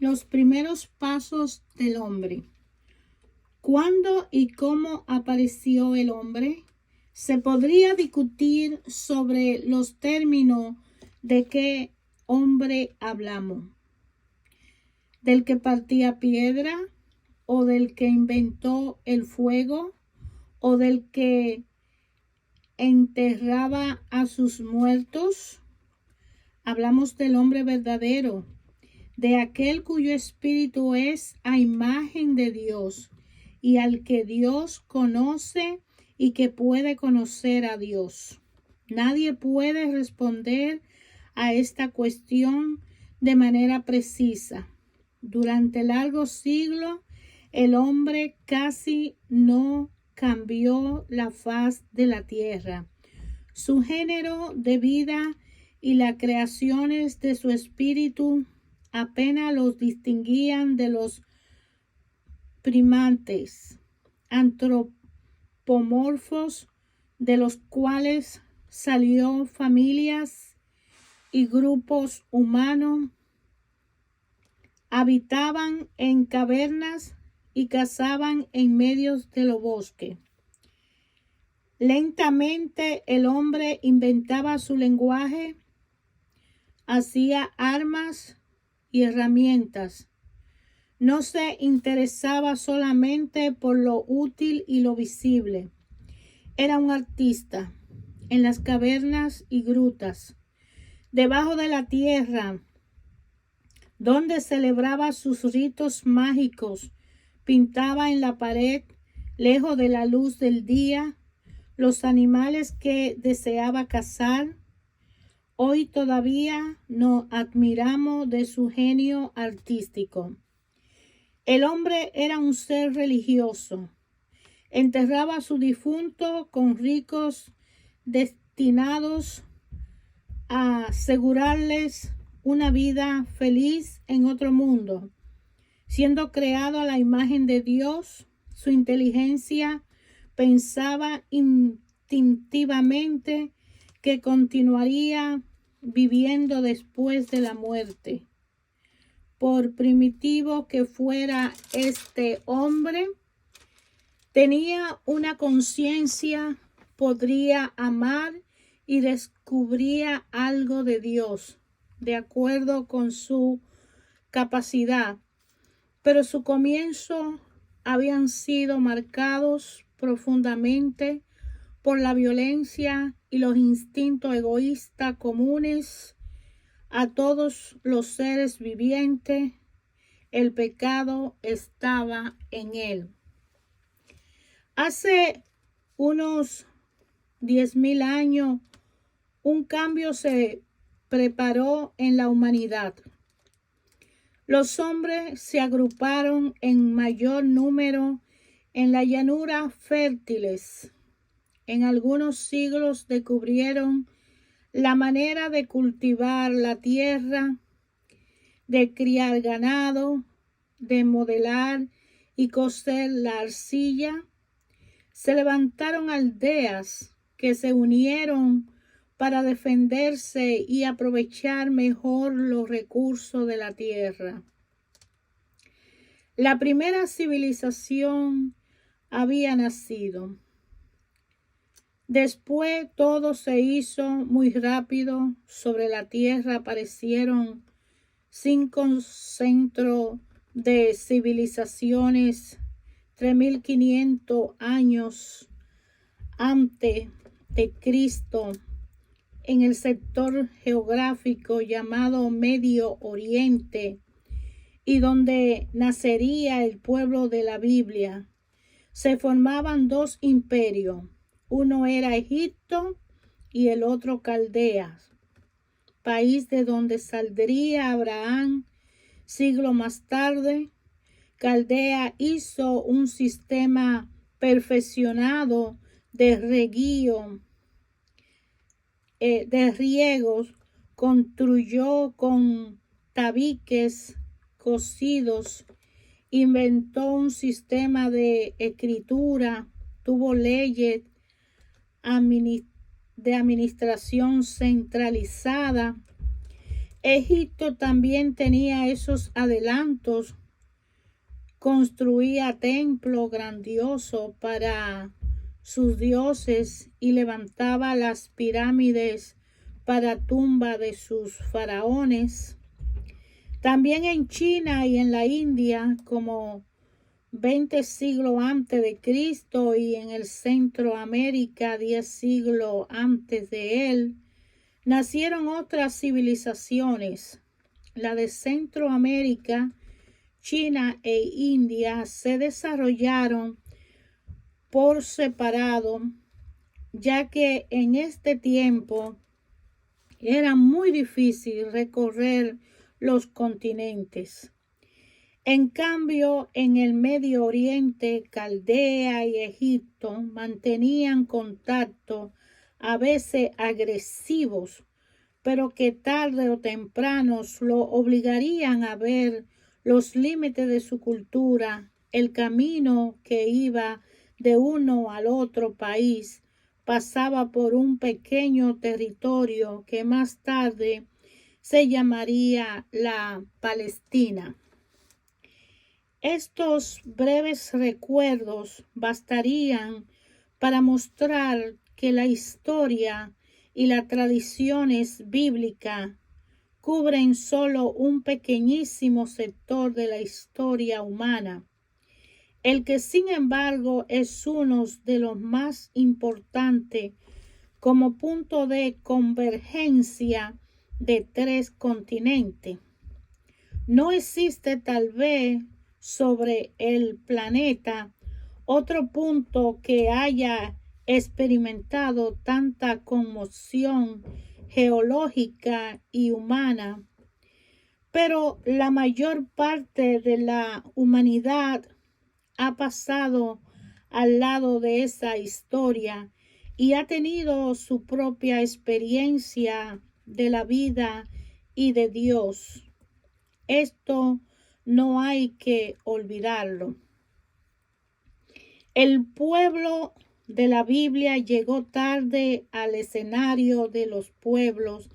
Los primeros pasos del hombre. ¿Cuándo y cómo apareció el hombre? Se podría discutir sobre los términos de qué hombre hablamos. ¿Del que partía piedra? ¿O del que inventó el fuego? ¿O del que enterraba a sus muertos? Hablamos del hombre verdadero, de aquel cuyo espíritu es a imagen de Dios y al que Dios conoce y que puede conocer a Dios. Nadie puede responder a esta cuestión de manera precisa. Durante largos siglos, el hombre casi no cambió la faz de la tierra. Su género de vida y las creaciones de su espíritu apenas los distinguían de los primates antropomorfos, de los cuales salió familias y grupos humanos. Habitaban en cavernas y cazaban en medio de los bosques. Lentamente el hombre inventaba su lenguaje, hacía armas y herramientas. No se interesaba solamente por lo útil y lo visible. Era un artista en las cavernas y grutas, debajo de la tierra, donde celebraba sus ritos mágicos. Pintaba en la pared, lejos de la luz del día, los animales que deseaba cazar. Hoy todavía nos admiramos de su genio artístico. El hombre era un ser religioso. Enterraba a su difunto con ricos destinados a asegurarles una vida feliz en otro mundo. Siendo creado a la imagen de Dios, su inteligencia pensaba instintivamente que continuaría viviendo después de la muerte. Por primitivo que fuera este hombre, tenía una conciencia, podría amar y descubría algo de Dios, de acuerdo con su capacidad. Pero su comienzo habían sido marcados profundamente por la violencia y los instintos egoístas comunes a todos los seres vivientes. El pecado estaba en él. Hace unos 10,000 años, un cambio se preparó en la humanidad. Los hombres se agruparon en mayor número en las llanuras fértiles. En algunos siglos descubrieron la manera de cultivar la tierra, de criar ganado, de modelar y coser la arcilla. Se levantaron aldeas que se unieron para defenderse y aprovechar mejor los recursos de la tierra. La primera civilización había nacido. Después todo se hizo muy rápido. Sobre la tierra aparecieron 5 centros de civilizaciones 3,500 años antes de Cristo, en el sector geográfico llamado Medio Oriente, y donde nacería el pueblo de la Biblia. Se formaban 2 imperios. Uno era Egipto y el otro Caldea, país de donde saldría Abraham siglos más tarde. Caldea hizo un sistema perfeccionado de riegos, construyó con tabiques cosidos, inventó un sistema de escritura, tuvo leyes de administración centralizada Egipto también tenía esos adelantos. Construía templo grandioso para sus dioses y levantaba las pirámides para tumba de sus faraones. También en China y en la India, como 20 siglos antes de Cristo, y en el Centroamérica 10 siglos antes de él, nacieron otras civilizaciones. La de Centroamérica, China e India se desarrollaron por separado, ya que en este tiempo era muy difícil recorrer los continentes. En cambio, en el Medio Oriente, Caldea y Egipto mantenían contacto, a veces agresivos, pero que tarde o temprano lo obligarían a ver los límites de su cultura, el camino que iba de uno al otro país pasaba por un pequeño territorio que más tarde se llamaría la Palestina. Estos breves recuerdos bastarían para mostrar que la historia y las tradiciones bíblicas cubren solo un pequeñísimo sector de la historia humana, el que sin embargo es uno de los más importantes como punto de convergencia de 3 continentes. No existe tal vez sobre el planeta otro punto que haya experimentado tanta conmoción geológica y humana, pero la mayor parte de la humanidad ha pasado al lado de esa historia y ha tenido su propia experiencia de la vida y de Dios. Esto no hay que olvidarlo. El pueblo de la Biblia llegó tarde al escenario de los pueblos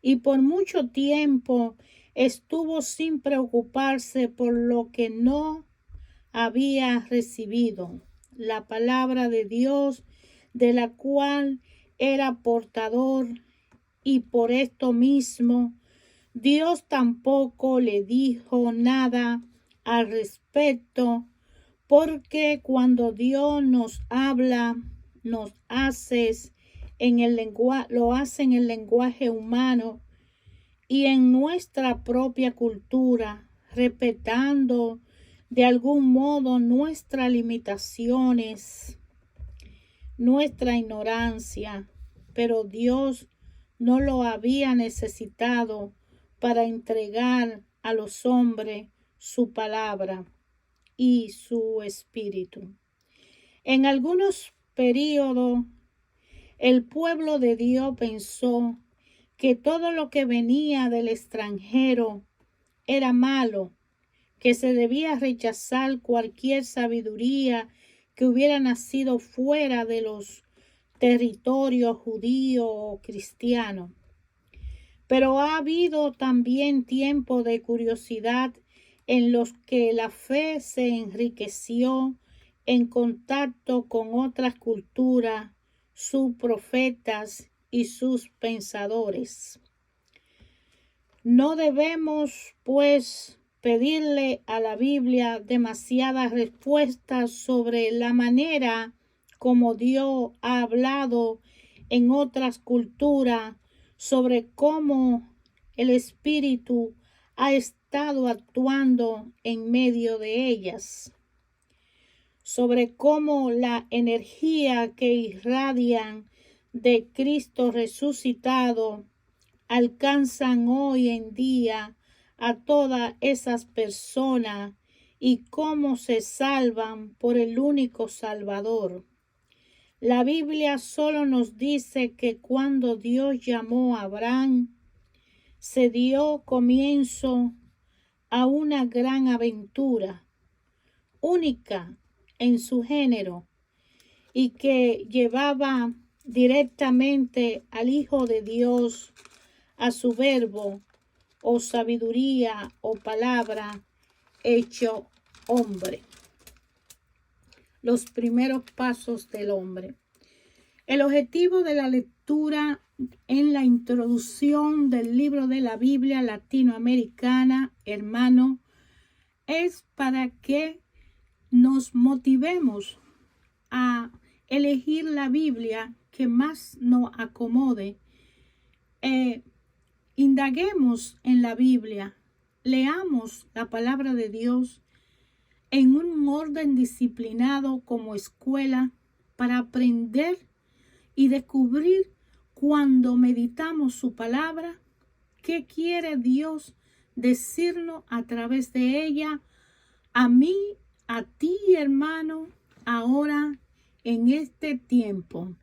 y por mucho tiempo estuvo sin preocuparse por lo que no había recibido, la palabra de Dios, de la cual era portador, y por esto mismo Dios tampoco le dijo nada al respecto, porque cuando Dios nos habla, lo hace en el lenguaje humano y en nuestra propia cultura, respetando de algún modo nuestras limitaciones, nuestra ignorancia, pero Dios no lo había necesitado para entregar a los hombres su palabra y su espíritu. En algunos periodos, el pueblo de Dios pensó que todo lo que venía del extranjero era malo, que se debía rechazar cualquier sabiduría que hubiera nacido fuera de los territorios judío o cristiano. Pero ha habido también tiempo de curiosidad en los que la fe se enriqueció en contacto con otras culturas, sus profetas y sus pensadores. No debemos, pues, pedirle a la Biblia demasiadas respuestas sobre la manera como Dios ha hablado en otras culturas, sobre cómo el Espíritu ha estado actuando en medio de ellas, sobre cómo la energía que irradian de Cristo resucitado alcanzan hoy en día a todas esas personas y cómo se salvan por el único Salvador. La Biblia solo nos dice que cuando Dios llamó a Abraham, se dio comienzo a una gran aventura, única en su género, y que llevaba directamente al Hijo de Dios, a su Verbo, o sabiduría o palabra hecho hombre. Los primeros pasos del hombre. El objetivo de la lectura en la introducción del libro de la Biblia latinoamericana, hermano, es para que nos motivemos a elegir la Biblia que más nos acomode. Indaguemos en la Biblia, leamos la palabra de Dios en un orden disciplinado como escuela para aprender y descubrir cuando meditamos su palabra, qué quiere Dios decirnos a través de ella, a mí, a ti, hermano, ahora en este tiempo.